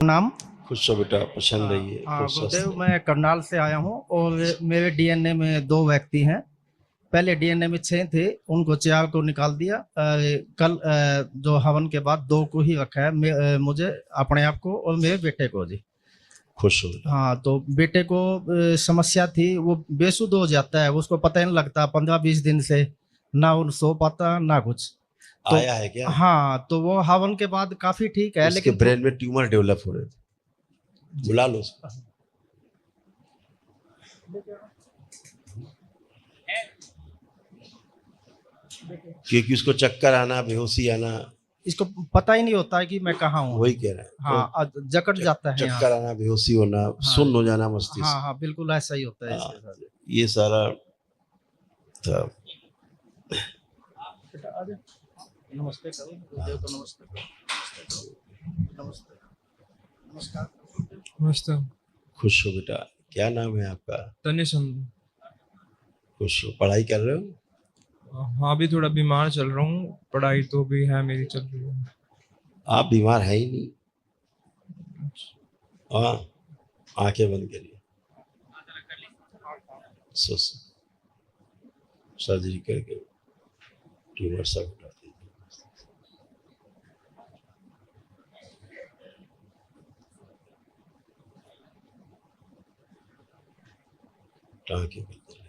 नाम। खुश हो बेटा, पसंद हाँ रहिए, हाँ, खूब स्वस्थ गुरुदेव, रहिए। मैं करनाल से आया हूँ और मेरे डीएनए में दो व्यक्ति हैं। पहले डीएनए में 6 थे, उनको 4 को निकाल दिया। कल जो हवन के बाद 2 को ही रखा है, मुझे अपने आप को और मेरे बेटे को जी। खुश हो बेटा। हाँ, तो बेटे को समस्या थी, वो बेसुध हो जाता है, उसको पता ही नहीं लगता 15-20 दिन से, ना वो सो पाता ना कुछ। तो आया है क्या? हाँ, तो वो हवन के बाद काफी ठीक है, उसके लेकिन ब्रेन में ट्यूमर डेवलप हो रहे थे, जी बुला लो उसको। क्योंकि उसको चक्कर आना, बेहोशी आना, इसको पता ही नहीं होता है कि मैं कहाँ हूँ वही अभी। कह रहे हैं तो। हाँ, जकड़ जाता है यहाँ चक्कर से। आना, बेहोशी होना, हाँ सुन्न हो जाना हाँ मस्तिष्क। हाँ, बिल्कुल ऐसा ही होता है इसके हाँ, साथ। ये सारा था। बेटा आ जा, नमस्ते करो गुरुदेव को, नमस्ते करो, नमस्ते करो, नमस्ते, नमस्कार। नमस्ते। खुश हो बेटा। क्या नाम है आपका? तनिष। खुश हो, पढ़ाई कर रहे हो? हाँ, अभी थोड़ा बीमार चल रहा हूँ, पढ़ाई तो भी है मेरी चल रही है। आप बीमार है ही नहीं। हाँ, आंखें बंद करिए। सर्जरी करके ट्यूमर सब हटा दीजिए। आंखें बंद करिए।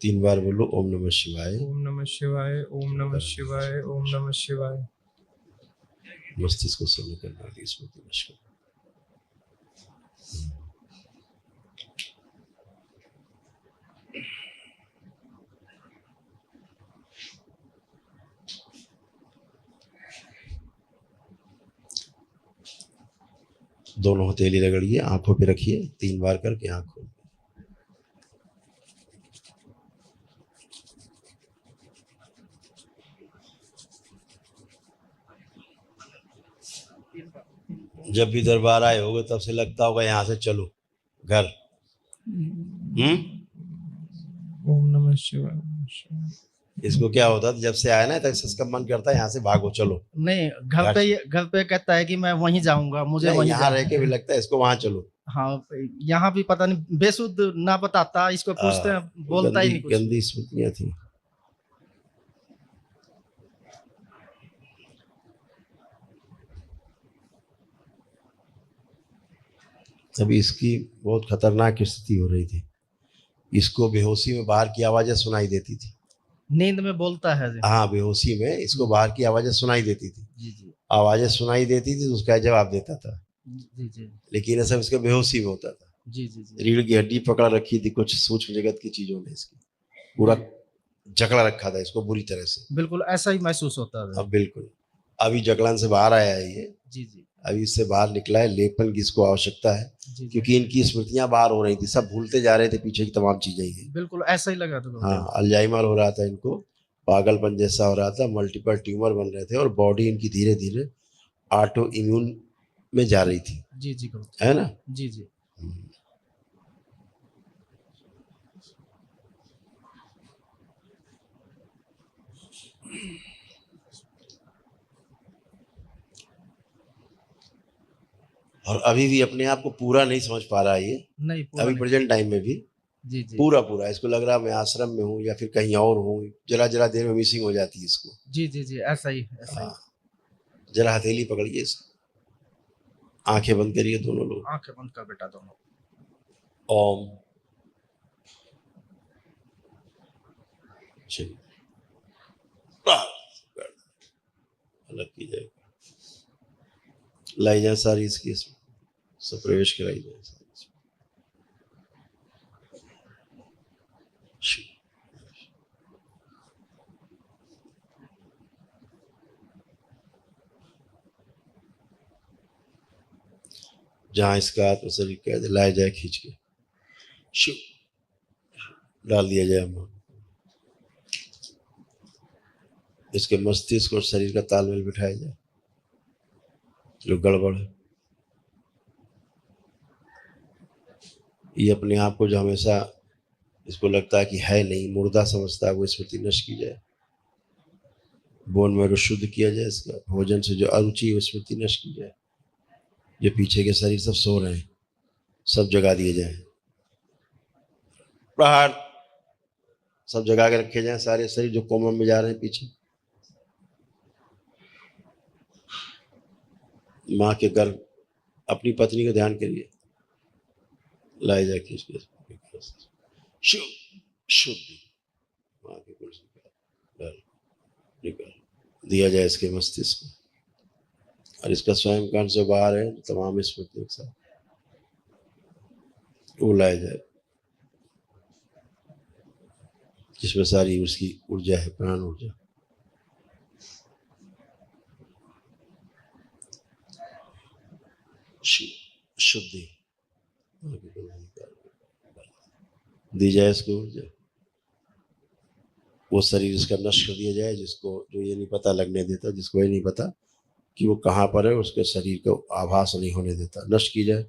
3 बार बोलो ओम नमः शिवाय। ओम नमः शिवाय, ओम नमः शिवाय, ओम नमः शिवाय। मस्तिष्क को समय करना की स्मृति नष्ट करो। दोनों हथेली रगड़िए, आंखों पे रखिए, 3 बार करके आंख खोल। जब भी दरबार आए होगे तब से लगता होगा यहाँ से चलो घर। ओम नमः शिवाय, ओम नमः शिवाय। इसको क्या होता था, जब से आया ना तब से इसका मन करता है यहाँ से भागो चलो। नहीं, घर पे कहता है कि मैं वहीं जाऊंगा, मुझे नहीं, वहीं यहाँ रह के भी जाना। लगता है इसको वहां चलो। हाँ, यहाँ भी पता नहीं, बेसुध ना बताता, इसको पूछते हैं, बोलता ही गंदी नहीं कुछ भी। गंदी स्मृतियां थी। तभी इसकी बहुत खतरनाक स्थिति हो रही थी। इसको बेहोशी में बाहर की आवाजें सुनाई देती थी। नींद में बोलता है जी। हाँ, बेहोशी में इसको बाहर की आवाजें सुनाई देती थी। जी जी आवाजें सुनाई देती थी तो उसका जवाब देता था, जी जी लेकिन ये सब इसके बेहोशी में होता था। जी जी जी। रीढ़ की हड्डी पकड़ रखी थी कुछ सूक्ष्म जगत की चीजों ने, इसकी पूरा जकड़ा रखा था इसको बुरी तरह से। बिल्कुल ऐसा ही महसूस होता है। अब बिल्कुल, अभी जकड़न से बाहर आया है ये। जी जी अभी इससे बाहर निकला है, लेपन की इसको आवश्यकता है। जी जी। क्योंकि इनकी स्मृतियां बाहर हो रही थी, सब भूलते जा रहे थे पीछे की तमाम चीजें ही। बिल्कुल ऐसा ही लगा था गुरुदेव। हाँ, अल्जाइमर हो रहा था इनको, पागलपन जैसा हो रहा था, मल्टीपल ट्यूमर बन रहे थे और बॉडी इनकी धीरे धीरे ऑटो इम्यून में जा रही थी, जी जी गुरुदेव। है ना। जी जी। और अभी भी अपने आप को पूरा नहीं समझ पा रहा है ये। नहीं, पूरा अभी नहीं। प्रेजेंट टाइम में भी जी जी पूरा पूरा इसको लग रहा है मैं आश्रम में हूँ या फिर कहीं और हूँ। जरा जरा देर में मिसिंग हो जाती है इसको। जी जी जी, ऐसा ही ऐसा ही। हाँ, जरा हथेली पकड़िए इसको, आंखें बंद करिए दोनों लोग। आंखें बंद कर बेटा दोनों। ओम। चलिए, अलग की जाएगा। लाई जाए सारी इसकी, इसमें सब प्रवेश कराई जाए सारी इसमें। जहां इसका आत्म शरीर कैद लाया जाए खींच के, शिव डाल दिया जाए अम्मा। इसके मस्तिष्क और शरीर का तालमेल बिठाया जाए, जो गड़बड़ है। ये अपने आप को जो हमेशा इसको लगता है कि है नहीं, मुर्दा समझता है, वो स्मृति नष्ट की जाए। बोन मैरो शुद्ध किया जाए, इसका भोजन से जो अरुचि है वो स्मृति नष्ट की जाए। जो पीछे के शरीर सब सो रहे हैं, सब जगा दिए जाएं। प्रहार, सब जगा के रखे जाएं सारे शरीर जो कोमा में जा रहे हैं पीछे। माँ के गर्भ, अपनी पत्नी का ध्यान करिए, लाए जाके शुद्ध शुद्धि, माँ के कुर्सी पर निकाल दिया जाए इसके मस्तिष्क में, और इसका स्वयं कान से बाहर है तमाम स्मृति एक साथ वो लाया जाए, जिसमें सारी उसकी ऊर्जा है, प्राण ऊर्जा। शुद्धि दी जाए इसको ऊर्जा, वो शरीर इसका नष्ट कर दिया जाए, जिसको जो ये नहीं पता लगने देता, जिसको ये नहीं पता कि वो कहाँ पर है, उसके शरीर को आभास नहीं होने देता, नष्ट की जाए।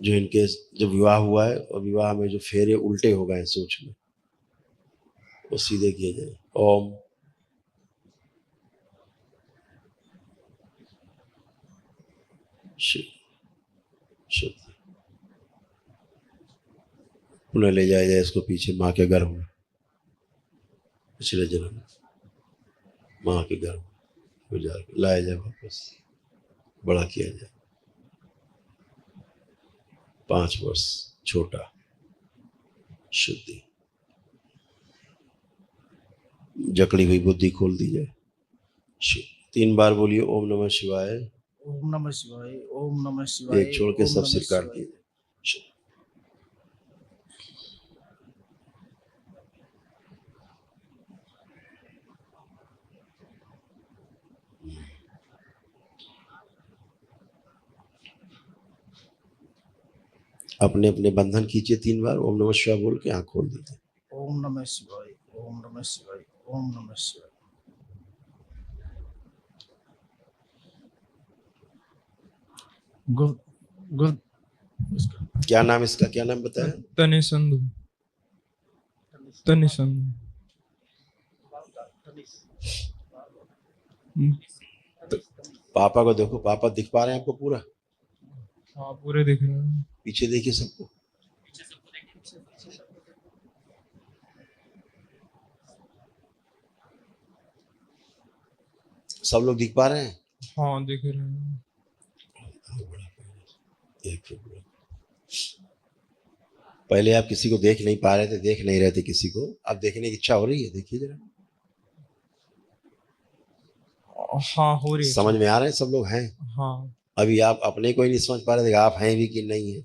जो इनके जो विवाह हुआ है और विवाह में जो फेरे उल्टे हो गए सोच में, वो सीधे किए जाए। ओम शुद्ध, पुनः ले जाया जाए इसको पीछे माँ के गर्भ में, पिछले जन्म में माँ के गर्भ में लाया जाए वापस, बड़ा किया जाए। 5 वर्ष छोटा, शुद्धि, जकड़ी हुई बुद्धि खोल दी जाए। 3 बार बोलिए ओम नमः शिवाय। ओम नमः शिवाय, ओम नमः शिवाय। एक छोड़ के ओम सब नमः सिर काट शिवाय। दिए। अपने अपने बंधन खींचिए 3 बार, ओम नमः शिवाय बोल के आंख खोल दीजिए। ओम नमः शिवाय, ओम नमः शिवाय, ओम नमः शिवाय। Good good. क्या नाम इसका, क्या नाम बताया? तने संधू, तने संधू। पापा को देखो, पापा दिख पा रहे हैं आपको पूरा? हाँ पूरे दिख रहे हैं। पीछे देखिए सबको, सब लोग दिख पा रहे हैं? हाँ दिख रहे हैं। पहले आप किसी को देख नहीं पा रहे थे, देख नहीं रहे थे किसी को, अब देखने की इच्छा हो रही है, देखिए जरा। हाँ हो रही है। समझ में आ रहे हैं सब लोग हैं? हाँ। अभी आप अपने को ही नहीं समझ पा रहे थे आप हैं भी कि नहीं है,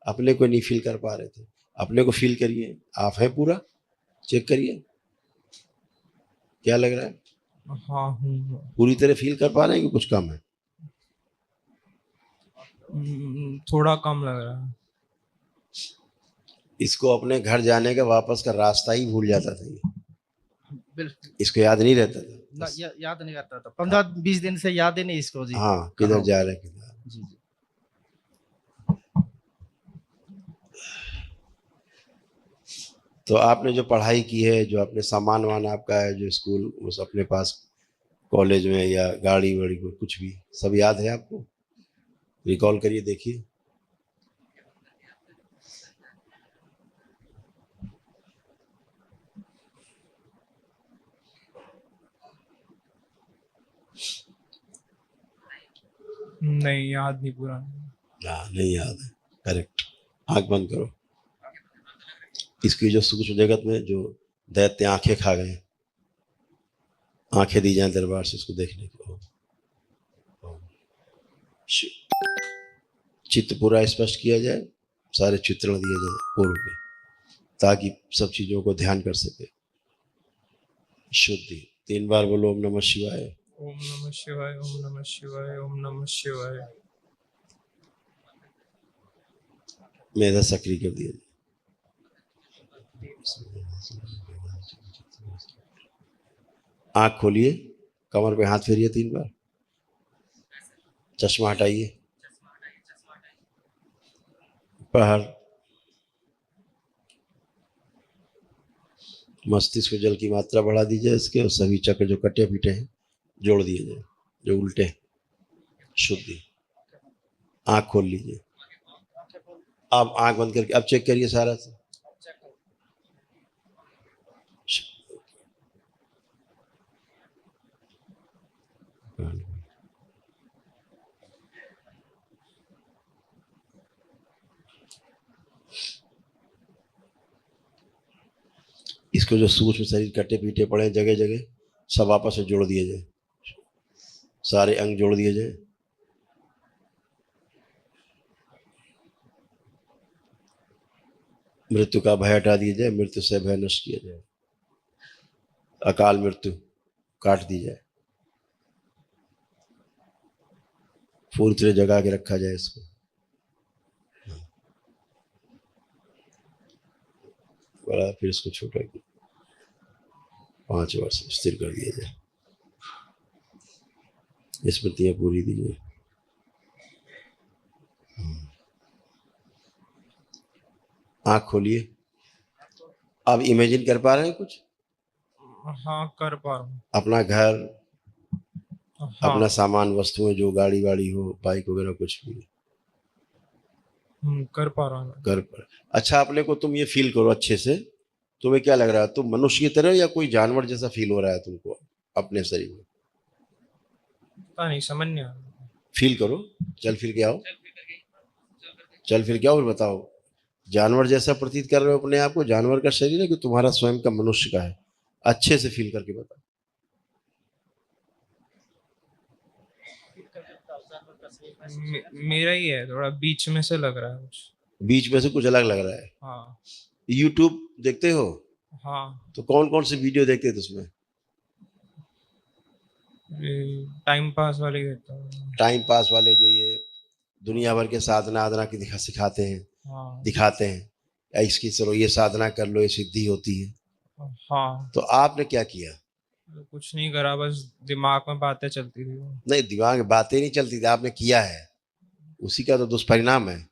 अपने को नहीं फील कर पा रहे थे, अपने को फील करिए, आप हैं पूरा, चेक करिए क्या लग रहा है। हाँ हूँ। पूरी तरह फील कर पा रहे हैं कि कुछ कम है? थोड़ा कम लग रहा है। इसको अपने घर जाने का वापस का रास्ता ही भूल जाता था ये, बिल्कुल। इसको याद नहीं रहता था ना, याद नहीं रहता था। 15-20 दिन से याद ही नहीं इसको जी। हाँ किधर जा रहे किधर। जी जी। तो आपने जो पढ़ाई की है, जो आपने सामान वान आपका है, जो स्कूल उस अपने पास कॉलेज में या गाड़ी वाड़ी में कुछ भी, सब याद है आपको? रिकॉल करिए, देखिए। नहीं याद नहीं पूरा। हाँ नहीं याद है, करेक्ट। आंख बंद करो। इसकी जो सूक्ष्म जगत में जो दैत्य आंखें खा गए, आंखें दी जाए दरबार से इसको देखने को। चित्र पूरा स्पष्ट किया जाए, सारे चित्रण दिए जाए पूर्व के, ताकि सब चीजों को ध्यान कर सके। शुद्धि 3 बार बोलो ओम नमः शिवाय। ओम नमः शिवाय, ओम नमः शिवाय, ओम नमः शिवाय। मेधा सक्रिय कर दिया जाए। आंख खोलिए, कमर पे हाथ फेरिए 3 बार, चश्मा हटाइए, पहर मस्तिष्क में जल की मात्रा बढ़ा दी जाए इसके, और सभी चक्र जो कटे पीटे हैं जोड़ दिए जाए, जो उल्टे हैं। शुद्धि। आंख खोल लीजिए। अब आंख बंद करके अब चेक करिए सारा से। इसको जो सूक्ष्म शरीर कटे पीटे पड़े जगह जगह सब आपस में जोड़ दिए जाए, सारे अंग जोड़ दिए जाए। मृत्यु का भय हटा दिया जाए, मृत्यु से भय नष्ट किया जाए, अकाल मृत्यु काट दी जाए, पूरी तरह जगा के रखा जाए इसको। बड़ा फिर इसको छोटा 5 वर्ष स्थिर कर दिया जाए, स्मृतियां पूरी दीजिए। आंख खोलिए। आप इमेजिन कर पा रहे हैं कुछ? हाँ कर पा रहा हूँ। अपना घर, हाँ अपना सामान वस्तुएं जो गाड़ी वाड़ी हो, बाइक वगैरह कुछ भी कर पा रहा हूँ। कर पर। अच्छा, अपने को तुम ये फील करो अच्छे से, तुम्हें क्या लग रहा है, तुम मनुष्य की तरह या कोई जानवर जैसा फील हो रहा है तुमको अपने शरीर में? पता नहीं, समझ नहीं आ रहा। फील करो, चल फिर के आओ, चल फिर के आओ, फिर बताओ जानवर जैसा प्रतीत कर रहे हो अपने आप को? जानवर का शरीर है कि तुम्हारा स्वयं का मनुष्य का है? अच्छे से फील करके बताओ। मेरा ही है, थोड़ा बीच में से लग रहा है कुछ। बीच में से कुछ अलग लग रहा है। हाँ यूट्यूब देखते हो? हाँ। तो कौन कौन से वीडियो देखते थे उसमें? टाइम पास वाले कहता हूँ। टाइम पास वाले, जो ये दुनिया भर के साधना आधना की सिखाते हैं, हाँ दिखाते हैं, या इसकी चलो ये साधना कर लो ये सिद्धि होती है। हाँ। तो आपने क्या किया? कुछ नहीं करा, बस दिमाग में बातें चलती थी वो। नहीं, दिमाग में बातें नहीं चलती थी, आपने किया है, उसी का तो दुष्परिणाम है।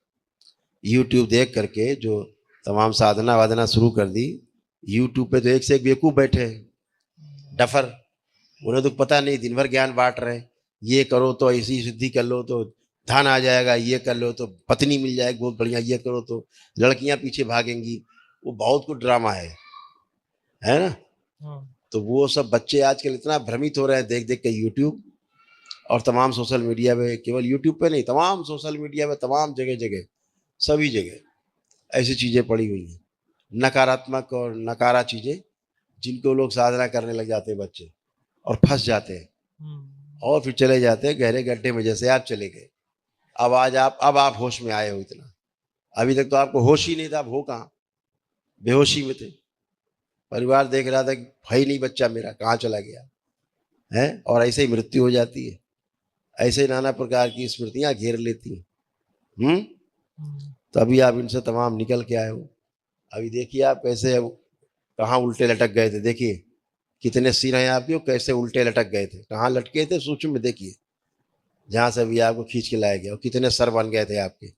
यूट्यूब देख करके जो तमाम साधना वाधना शुरू कर दी, यूट्यूब पे तो एक से एक बेवकूफ बैठे हैं, डफर। उन्हें तो पता नहीं, दिन भर ज्ञान बांट रहे हैं, ये करो तो ऐसी सिद्धि कर लो तो धन आ जाएगा, ये कर लो तो पत्नी मिल जाएगी बहुत बढ़िया, ये करो तो लड़कियां पीछे भागेंगी। वो बहुत कुछ ड्रामा है ना? हाँ। तो वो सब बच्चे आजकल इतना भ्रमित हो रहे हैं देख देख के यूट्यूब और तमाम सोशल मीडिया पे, केवल यूट्यूब पे नहीं, तमाम सोशल मीडिया पे, तमाम जगह जगह, सभी जगह ऐसी चीजें पड़ी हुई हैं, नकारात्मक और नकारा चीजें, जिनको लोग साधना करने लग जाते हैं बच्चे और फंस जाते हैं और फिर चले जाते हैं गहरे गड्ढे में, जैसे आप चले गए। अब आप होश में आए हो इतना, अभी तक तो आपको होश ही नहीं था, आप हो कहाँ, बेहोशी में थे। परिवार देख रहा था कि भाई नहीं बच्चा मेरा कहाँ चला गया है, और ऐसे ही मृत्यु हो जाती है, ऐसे ही नाना प्रकार की स्मृतियां घेर लेती हैं। तो अभी आप इनसे तमाम निकल के आए हो। अभी देखिए आप कैसे कहाँ उल्टे लटक गए थे, देखिए कितने सिर हैं आपके और कैसे उल्टे लटक गए थे, कहाँ लटके थे सूक्ष्म में देखिए, जहां से अभी आपको खींच के लाया गया, और कितने सर बन गए थे आपके,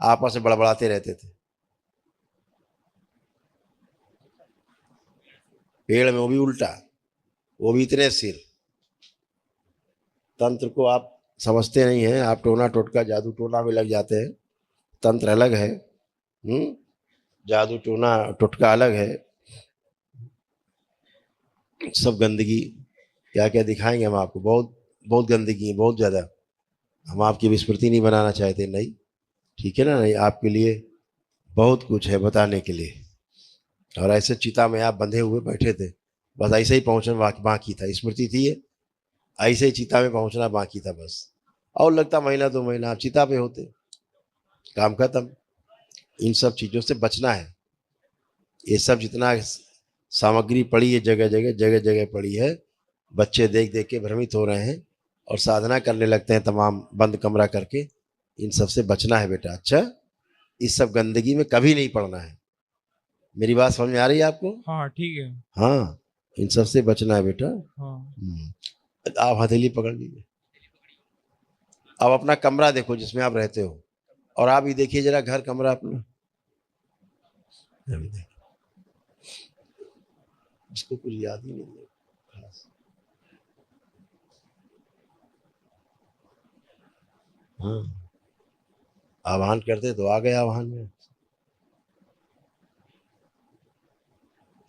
आपस में बड़बड़ाते रहते थे। पेड़ में वो भी उल्टा, वो भी इतने सिर। तंत्र को आप समझते नहीं हैं, आप टोना टोटका जादू टोना में लग जाते हैं। तंत्र अलग है, जादू टोना टोटका अलग है। सब गंदगी क्या क्या दिखाएंगे हम आपको, बहुत बहुत गंदगी है, बहुत ज़्यादा। हम आपकी विस्मृति नहीं बनाना चाहते, नहीं, ठीक है ना? नहीं, आपके लिए बहुत कुछ है बताने के लिए। और ऐसे चिता में आप बंधे हुए बैठे थे, बस ऐसे ही पहुंचना बाकी था, स्मृति थी ये, ऐसे ही चिता में पहुंचना बाकी था बस। और लगता महीना 2 महीना आप चिता पे होते, काम खत्म। इन सब चीज़ों से बचना है। ये सब जितना सामग्री पड़ी है जगह जगह जगह जगह पड़ी है, बच्चे देख देख के भ्रमित हो रहे हैं और साधना करने लगते हैं तमाम बंद कमरा करके। इन सब से बचना है बेटा। अच्छा, इस सब गंदगी में कभी नहीं पड़ना है। मेरी बात समझ में आ रही है आपको? हाँ ठीक है। हाँ, इन सब से बचना है बेटा। हाँ आप हथेली पकड़ लीजिए। अब अपना कमरा देखो जिसमें आप रहते हो, और आप ही देखिए जरा घर कमरा अपना, अभी देखिए। इसको कुछ याद ही नहीं है खास। हाँ, आह्वान करते तो आ गए आह्वान में।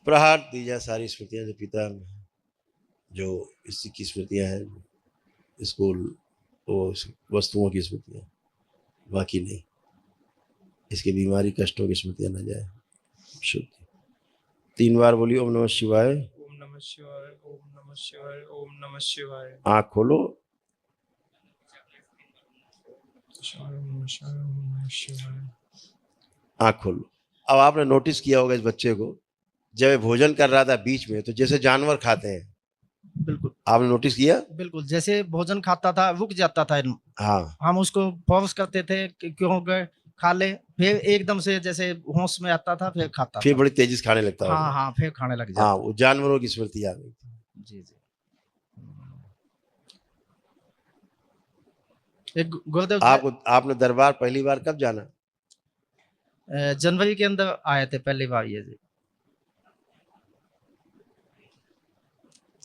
प्रहार दीजिए सारी स्मृतियां जो पिता में, जो इसी की स्मृतियां हैं, स्कूल वो वस्तुओं की स्मृतियां, बाकी नहीं। इसकी बीमारी कष्टों की स्मृतियां न जाए। शुद्ध 3 बार बोलिए ओम नमः शिवाय। ओम नमः शिवाय, ओम नमः शिवाय, ओम नमः शिवाय। आँख खोलो। ओम नमः शिवाय, ओम नमः शिवाय। आँख खोलो। अब आपने नोटिस किया होगा इस बच्चे को, जब ये भोजन कर रहा था बीच में, तो जैसे जानवर खाते हैं, बिल्कुल आपने नोटिस किया? बिल्कुल, जैसे भोजन खाता था रुक जाता था। हाँ, हम उसको फोर्स करते थे कि क्यों गए, खा ले, फिर एकदम से जैसे होश में आता था फिर खाता फिर था। बड़ी तेजी से खाने लगता हाँ होगा। हाँ, फिर खाने लग हाँ, जाता। वो जानवरों की स्मृति आ गई। जी जी। एक गुरुदेव आपको आपने दरबार पहली बार कब जाना? जनवरी के अंदर आए थे पहली बार ये जी।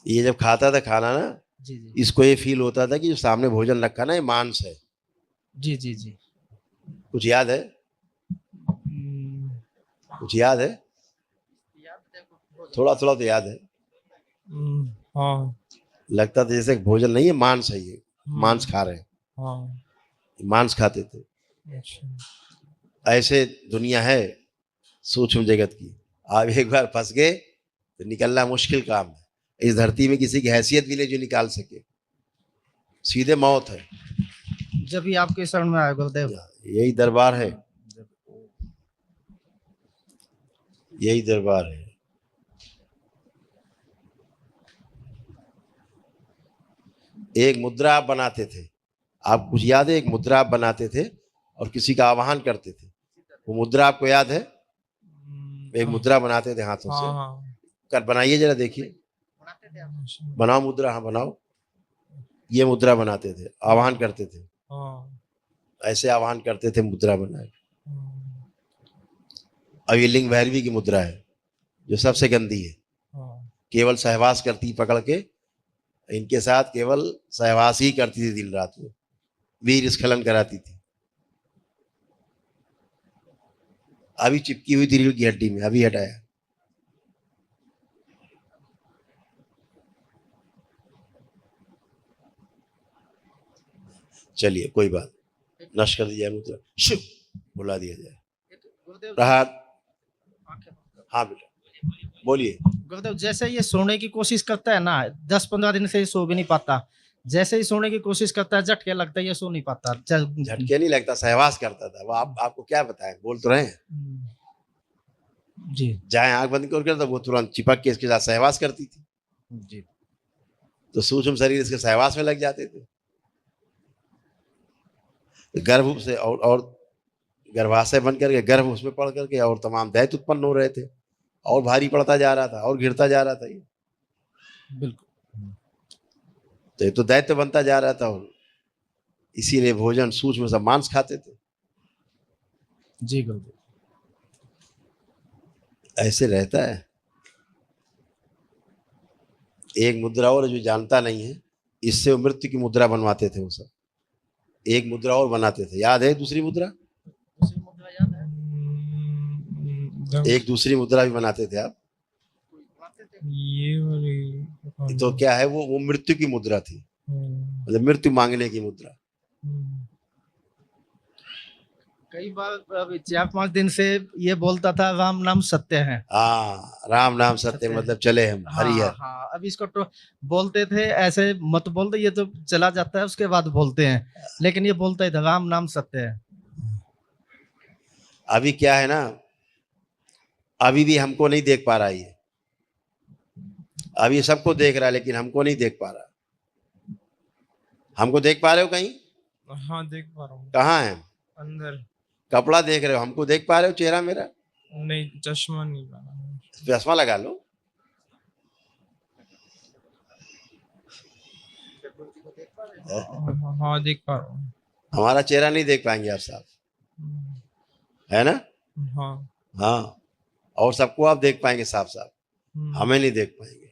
ये जब खाता था खाना ना, जी जी इसको ये फील होता था कि जो सामने भोजन रखा ना, ये मांस है। जी जी जी। कुछ याद है? कुछ याद है? थोड़ा थोड़ा तो याद है। हाँ लगता था जैसे भोजन नहीं है, मांस है, ये मांस खा रहे हैं। हाँ। मांस खाते थे। अच्छा। ऐसे दुनिया है सूक्ष्म जगत की। आप एक बार फंस गए तो निकलना मुश्किल काम है। इस धरती में किसी की हैसियत भी नहीं जो निकाल सके, सीधे मौत है। जब भी आपके शरण में आए गुरुदेव। यही दरबार है, यही दरबार है। एक मुद्रा आप बनाते थे, आप कुछ याद है? एक मुद्रा आप बनाते थे और किसी का आह्वान करते थे। वो मुद्रा आपको याद है? एक मुद्रा बनाते थे हाथों से। हाँ कर बनाइए जरा, देखिए। हाँ। बनाओ मुद्रा, हाँ बनाओ। ये मुद्रा बनाते थे, आह्वान करते थे। हाँ ऐसे आह्वान करते थे, मुद्रा बनाए। अब ये लिंग भैरवी की मुद्रा है जो सबसे गंदी है। केवल सहवास करती पकड़ के, इनके साथ केवल सहवास ही करती थी दिन रात में, वीर स्खलन कराती थी। अभी चिपकी हुई थी रीढ़ की हड्डी में, अभी हटाया। चलिए कोई बात, नष्ट कर दिया मुद्रा, शिव बुला दिया जाए। प्रहार। हाँ बेटा बोलिए। गुरुदेव जैसे ये सोने की कोशिश करता है ना, 10-15 दिन से ये सो भी नहीं पाता। जैसे ही सोने की कोशिश करता है झटके लगता है, ये सो नहीं पाता। झटके नहीं लगता, सहवास करता था वो। आपको क्या बताएं, बोल तो रहे हैं। जी चाहे आंख बंद करके तो वो तुरंत चिपक के इसके साथ सहवास करती थी। जी। तो सूक्ष्म शरीर इसके सहवास में लग जाते थे। गर्भ से और गर्भाशय बन करके गर्भ उसमें पड़ करके और तमाम दैत्य उत्पन्न हो रहे थे, और भारी पड़ता जा रहा था और गिरता जा रहा था ये। बिल्कुल। तो ये तो दैत्य बनता जा रहा था, और इसीलिए भोजन सूक्ष्म सब मांस खाते थे। जी गुरुदेव। ऐसे रहता है। एक मुद्रा और जो जानता नहीं है, इससे वो मृत्यु की मुद्रा बनवाते थे वो सब। एक मुद्रा और बनाते थे, याद है? दूसरी मुद्रा, दूसरी मुद्रा याद है? एक दूसरी मुद्रा भी बनाते थे आप। ये वाली तो क्या है, वो मृत्यु की मुद्रा थी, मतलब मृत्यु मांगने की मुद्रा। कई बार अभी 4-5 दिन से ये बोलता था राम नाम सत्य है। हाँ, राम नाम सत्य, मतलब चले हम हाँ हरिहर। हाँ। अब इसको तो बोलते थे ऐसे मत बोल दो, ये तो चला जाता है उसके बाद बोलते हैं, लेकिन ये बोलता है राम नाम सत्य है। अभी क्या है ना, अभी भी हमको नहीं देख पा रहा ये। अभी सबको देख रहा है लेकिन हमको नहीं देख पा रहा। हमको देख पा रहे हो कहीं? हाँ देख पा रहा हूँ। कहाँ है? अंदर। कपड़ा देख रहे हो, हमको देख पा रहे हो चेहरा मेरा? नहीं, चश्मा नहीं पहना। चश्मा लगा लो। हाँ देख पा रहा हूँ। हमारा चेहरा नहीं देख पाएंगे आप साहब, है ना? हाँ हाँ, और सबको आप देख पाएंगे साफ साफ, हमें नहीं देख पाएंगे।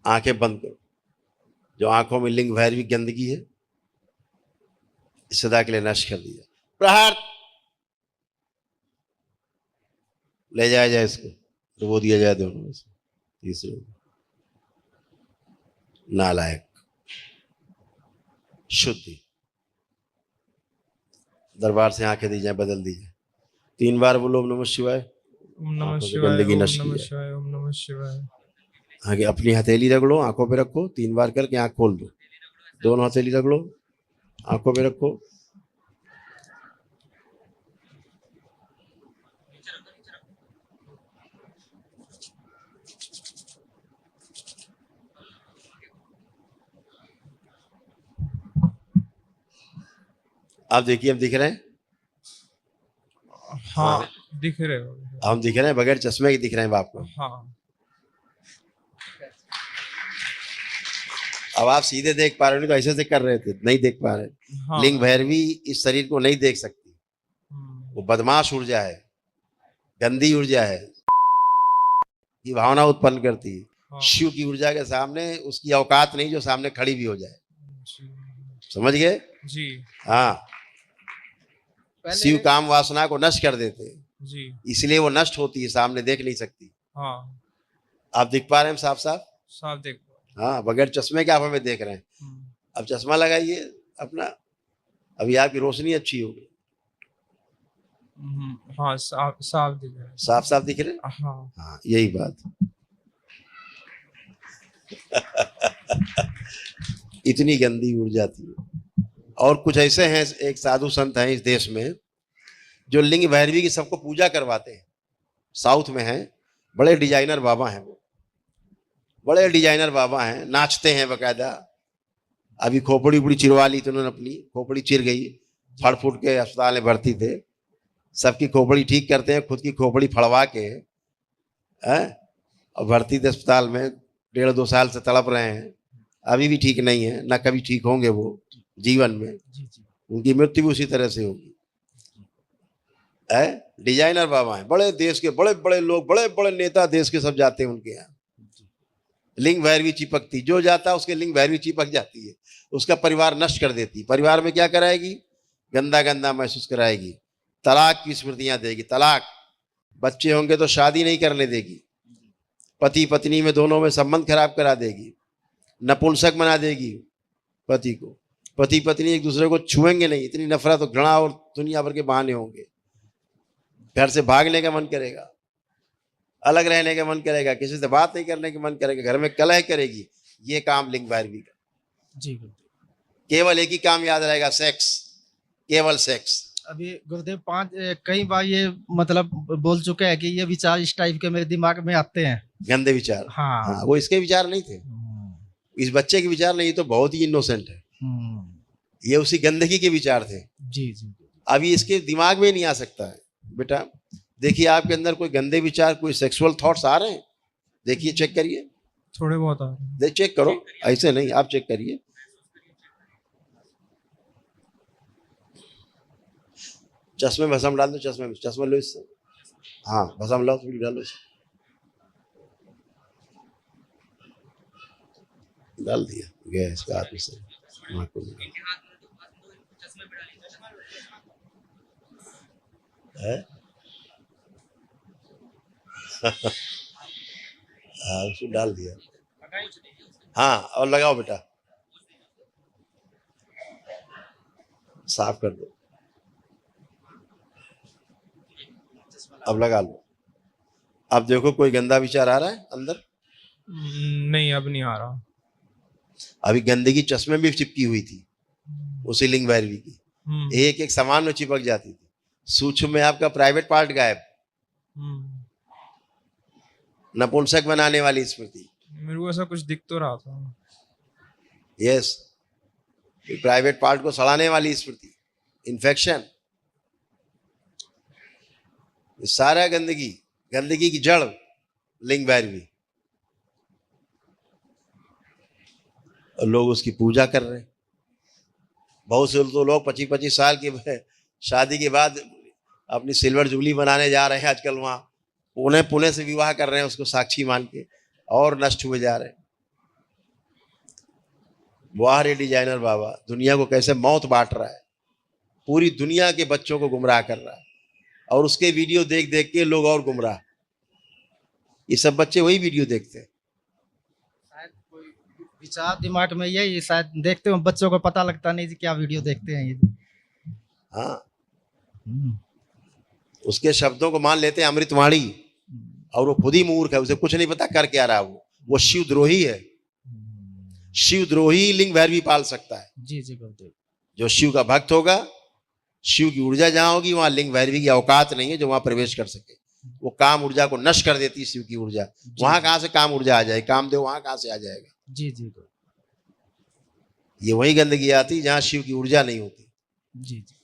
आंखें बंद करो। जो आंखों में लिंग भैरवी गंदगी है, सदा के लिए नष्ट कर दिया। प्रहार, ले जाया जाए इसको, डुबो दिया जाए दोनों में से। तीसरे नालायक, शुद्धि, दरबार से आंखें दी जाए, बदल दी जाए। 3 बार बोलो ओम नमः शिवाय। ओम नमः आंखों से शिवाय, गंदगी ओम नष्ट की नमः जाए। शिवाय, ओम नमः शिवाय। आगे अपनी हथेली रगड़ो, आंखों पे रखो, 3 बार करके आंख खोल दो। दोनों हथेली रगड़ो, आंखों पे रखो। आप देखिए, हम दिख रहे हैं? हाँ, दिख रहे हो। हम दिख रहे हैं, बगैर चश्मे के दिख रहे हैं बाप को। हाँ, अब आप सीधे देख पा रहे हो, नहीं तो ऐसे से कर रहे थे, नहीं देख पा रहे। हाँ। लिंग भैरवी इस शरीर को नहीं देख सकती। वो बदमाश ऊर्जा है, गंदी ऊर्जा है, ये भावना उत्पन्न करती है। हाँ। शिव की ऊर्जा के सामने उसकी औकात नहीं जो सामने खड़ी भी हो जाए। जी। समझ गए? जी। हाँ, शिव काम वासना को नष्ट कर देते हैं, जी। इसलिए वो नष्ट होती है, सामने देख नहीं सकती। हाँ, आप दिख पा रहे हैं साफ साफ? साफ देख। हाँ, बगैर चश्मे के आप हमें देख रहे हैं। अब चश्मा लगाइए अपना, अभी आपकी रोशनी अच्छी होगी। हाँ, साफ साफ दिख रहा है। साफ साफ दिख रहे हैं? हाँ। हाँ, यही बात। इतनी गंदी ऊर्जा थी। और कुछ ऐसे हैं, एक साधु संत हैं इस देश में जो लिंग भैरवी की सबको पूजा करवाते हैं। साउथ में हैं, बड़े डिजाइनर बाबा हैं वो, बड़े डिजाइनर बाबा हैं, नाचते हैं बकायदा। अभी खोपड़ी उपड़ी चिरवा ली तो उन्होंने, अपनी खोपड़ी चिर गई, फड़ फूट के अस्पताल में भर्ती थे। सबकी खोपड़ी ठीक करते हैं, खुद की खोपड़ी फड़वा के और भर्ती थे अस्पताल में। 1.5-2 साल से तड़प रहे हैं, अभी भी ठीक नहीं है, ना कभी ठीक होंगे वो जीवन में। उनकी मृत्यु भी उसी तरह से होगी। डिजाइनर बाबा हैं, बड़े देश के बड़े बड़े लोग, बड़े बड़े नेता देश के सब जाते हैं उनके यहाँ। लिंग भैरवी चिपकती, जो जाता है उसके लिंग भैरवी चिपक जाती है, उसका परिवार नष्ट कर देती। परिवार में क्या कराएगी? गंदा गंदा महसूस कराएगी, तलाक की स्मृतियां देगी। तलाक, बच्चे होंगे तो शादी नहीं करने देगी, पति पत्नी में दोनों में संबंध खराब करा देगी, नपुंसक बना देगी पति को। पति पत्नी एक दूसरे को छुएंगे नहीं, इतनी नफरत और घृणा और दुनिया भर के बहाने होंगे। घर से भागने का मन करेगा, अलग रहने का मन करेगा, किसी से बात नहीं करने का मन करेगा, घर में कलह करेगी। ये काम लिंग भैरवी का। जी, केवल एक ही काम याद रहेगा, सेक्स, केवल सेक्स। अभी गुरुदेव कई बार ये मतलब बोल चुके हैं कि ये विचार इस टाइप के मेरे दिमाग में आते हैं, गंदे विचार। हाँ, वो इसके विचार नहीं थे, इस बच्चे के विचार नहीं, ये तो बहुत ही इनोसेंट है। ये उसी गंदगी के विचार थे। जी जी। अभी इसके दिमाग में नहीं आ सकता है। बेटा देखिए, आपके अंदर कोई गंदे विचार, कोई सेक्सुअल थॉट्स आ रहे हैं? देखिए, चेक करिए, थोड़े बहुत आ रहे हैं। चेक करो, ऐसे नहीं, आप चेक करिए। चश्मे में भस्म डाल दो, चश्मे में, चश्मा लो इससे। हाँ, भस्म लो, थोड़ी डालो इससे। डाल दिया, गया इसका हाथ में से। हाँ, उसको डाल दिया। हाँ, और लगाओ बेटा, साफ कर दो, अब लगा लो। अब देखो, कोई गंदा विचार आ रहा है अंदर? नहीं, अब नहीं आ रहा। अभी गंदगी चश्मे में भी चिपकी हुई थी, उसी लिंग भैरवी की। एक एक सामान में चिपक जाती थी। सूक्ष्म में आपका प्राइवेट पार्ट गायब, नपुंसक बनाने वाली स्मृति। मेरे को ऐसा कुछ दिख तो रहा था। यस, प्राइवेट पार्ट को सड़ाने वाली स्मृति, इन्फेक्शन, सारा गंदगी, गंदगी की जड़ लिंग भैरवी। और लोग उसकी पूजा कर रहे हैं। बहुत से तो लोग 25-25 साल की शादी के बाद अपनी सिल्वर जुबली बनाने जा रहे हैं आजकल, वहां पुणे से विवाह कर रहे हैं उसको साक्षी मान के, और नष्ट हुए जा रहे हैं। वाह रे डिजाइनर बाबा, दुनिया को कैसे मौत बांट रहा है। पूरी दुनिया के बच्चों को गुमराह कर रहा है, और उसके वीडियो देख देख के लोग और गुमराह। ये सब बच्चे वही वीडियो देखते हैं। शायद कोई विचार दिमाग में यही, शायद देखते हो बच्चों को पता लगता नहीं जी क्या वीडियो देखते हैं ये। हाँ, उसके शब्दों को मान लेते हैं अमृतवाणी, और वो खुद ही मूर्ख है, उसे कुछ नहीं पता कर क्या रहा है। वो शिवद्रोही है। शिवद्रोही लिंग भैरवी पाल सकता है। जी जी गुरुदेव। जो शिव का भक्त होगा, शिव की ऊर्जा जहां होगी वहां लिंग भैरवी की औकात नहीं है जो वहां प्रवेश कर सके। वो काम ऊर्जा को नष्ट कर देती है शिव की ऊर्जा। वहां कहां से काम ऊर्जा आ जाएगी? कामदेव वहां कहां से आ जाएगा? जी जी गुरु। ये वही गंदगी आती जहां शिव की ऊर्जा नहीं होती। जी जी।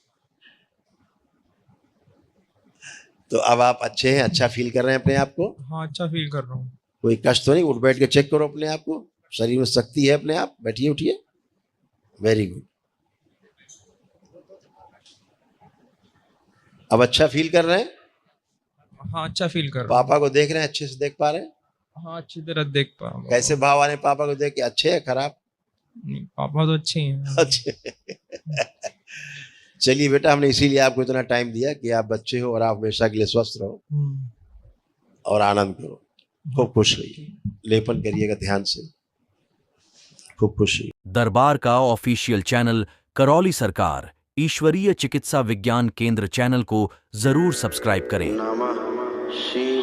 तो अब आप अच्छे हैं, अच्छा फील कर रहे हैं अपने आप को? हाँ, अच्छा फील कर रहा हूँ। कोई कष्ट तो नहीं? उठ बैठ के चेक करो अपने आप को, शरीर में शक्ति है अपने आप। बैठिए उठिए, वेरी गुड। अब अच्छा फील कर रहे हैं? हाँ, अच्छा फील कर रहा हूँ। पापा को देख रहे हैं? अच्छे से देख पा रहे हैं? हाँ, अच्छी तरह देख पा रहा हूँ। कैसे भाव आने पापा को देख के? अच्छे है खराब? नहीं, पापा तो अच्छे ही हैं। अच्छे। चलिए बेटा, हमने इसीलिए आपको इतना टाइम दिया कि आप बच्चे हो और आप हमेशा के लिए स्वस्थ रहो और आनंद करो। खूब खुश रहिए, लेपन करिएगा ध्यान से, खूब खुश रहिए। दरबार का ऑफिशियल चैनल करौली सरकार ईश्वरीय चिकित्सा विज्ञान केंद्र चैनल को जरूर सब्सक्राइब करें। नमः शिवाय।